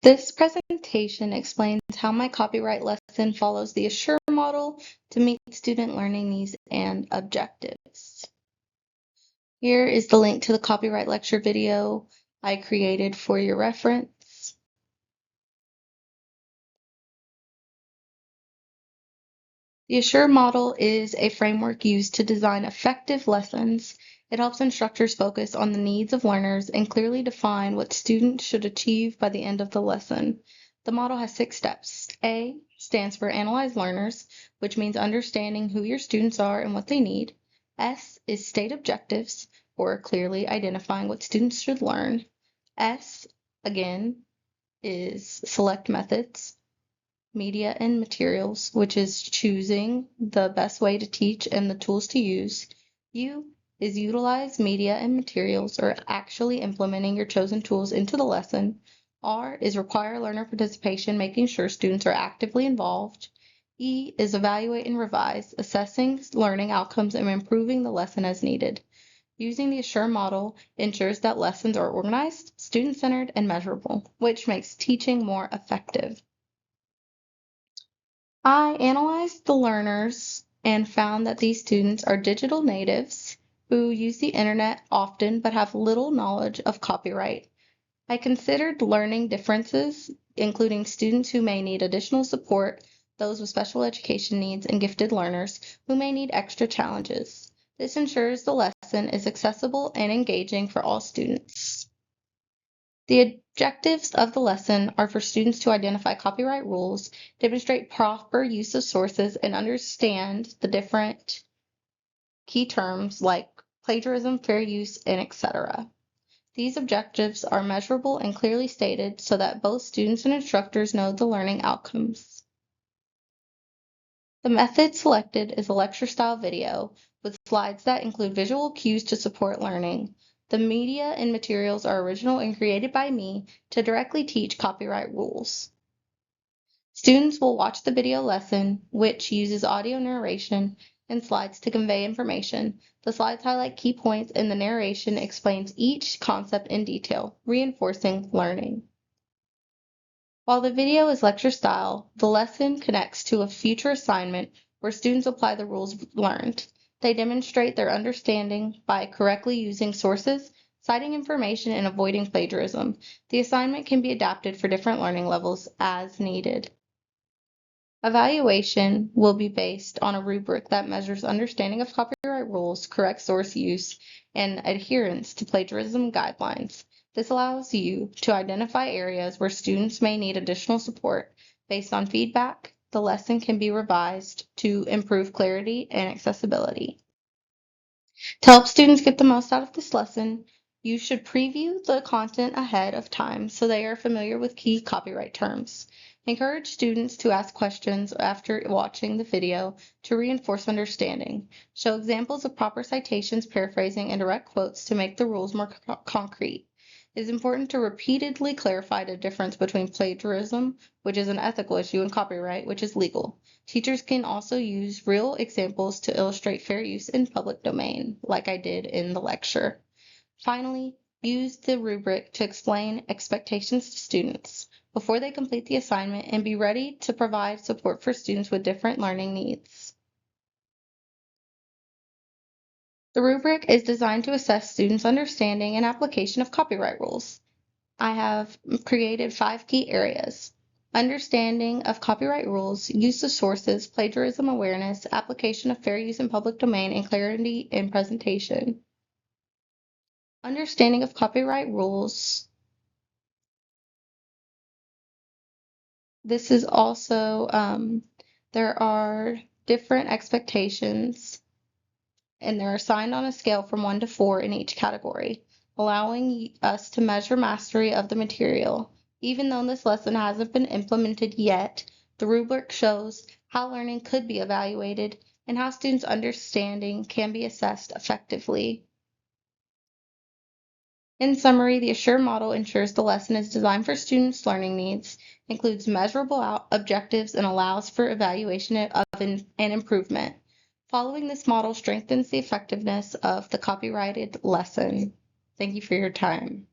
This presentation explains how my copyright lesson follows the ASSURE model to meet student learning needs and objectives. Here is the link to the copyright lecture video I created for your reference. The ASSURE model is a framework used to design effective lessons. It helps instructors focus on the needs of learners and clearly define what students should achieve by the end of the lesson. The model has 6 steps. A stands for Analyze Learners, which means understanding who your students are and what they need. S is State Objectives, or clearly identifying what students should learn. S, again, is Select Methods. Media and materials, which is choosing the best way to teach and the tools to use. U is utilize media and materials, or actually implementing your chosen tools into the lesson. R is require learner participation, making sure students are actively involved. E is evaluate and revise, assessing learning outcomes and improving the lesson as needed. Using the ASSURE model ensures that lessons are organized, student-centered, and measurable, which makes teaching more effective. I analyzed the learners and found that these students are digital natives who use the internet often but have little knowledge of copyright. I considered learning differences, including students who may need additional support, those with special education needs, and gifted learners who may need extra challenges. This ensures the lesson is accessible and engaging for all students. The objectives of the lesson are for students to identify copyright rules, demonstrate proper use of sources, and understand the different key terms like plagiarism, fair use, and etc. These objectives are measurable and clearly stated so that both students and instructors know the learning outcomes. The method selected is a lecture-style video with slides that include visual cues to support learning. The media and materials are original and created by me to directly teach copyright rules. Students will watch the video lesson, which uses audio narration and slides to convey information. The slides highlight key points and the narration explains each concept in detail, reinforcing learning. While the video is lecture style, the lesson connects to a future assignment where students apply the rules learned. They demonstrate their understanding by correctly using sources, citing information, and avoiding plagiarism. The assignment can be adapted for different learning levels as needed. Evaluation will be based on a rubric that measures understanding of copyright rules, correct source use, and adherence to plagiarism guidelines. This allows you to identify areas where students may need additional support. Based on feedback, the lesson can be revised to improve clarity and accessibility. To help students get the most out of this lesson, you should preview the content ahead of time so they are familiar with key copyright terms. Encourage students to ask questions after watching the video to reinforce understanding. Show examples of proper citations, paraphrasing, and direct quotes to make the rules more concrete. It is important to repeatedly clarify the difference between plagiarism, which is an ethical issue, and copyright, which is legal. Teachers can also use real examples to illustrate fair use in public domain, like I did in the lecture. Finally, use the rubric to explain expectations to students before they complete the assignment and be ready to provide support for students with different learning needs. The rubric is designed to assess students' understanding and application of copyright rules. I have created 5 key areas: understanding of copyright rules, use of sources, plagiarism awareness, application of fair use in public domain, and clarity in presentation. Understanding of copyright rules. This is also, there are different expectations and they're assigned on a scale from 1 to 4 in each category, allowing us to measure mastery of the material. Even though this lesson hasn't been implemented yet, the rubric shows how learning could be evaluated and how students' understanding can be assessed effectively. In summary, the ASSURE model ensures the lesson is designed for students' learning needs, includes measurable objectives, and allows for evaluation and improvement. Following this model strengthens the effectiveness of the copyrighted lesson. Thank you for your time.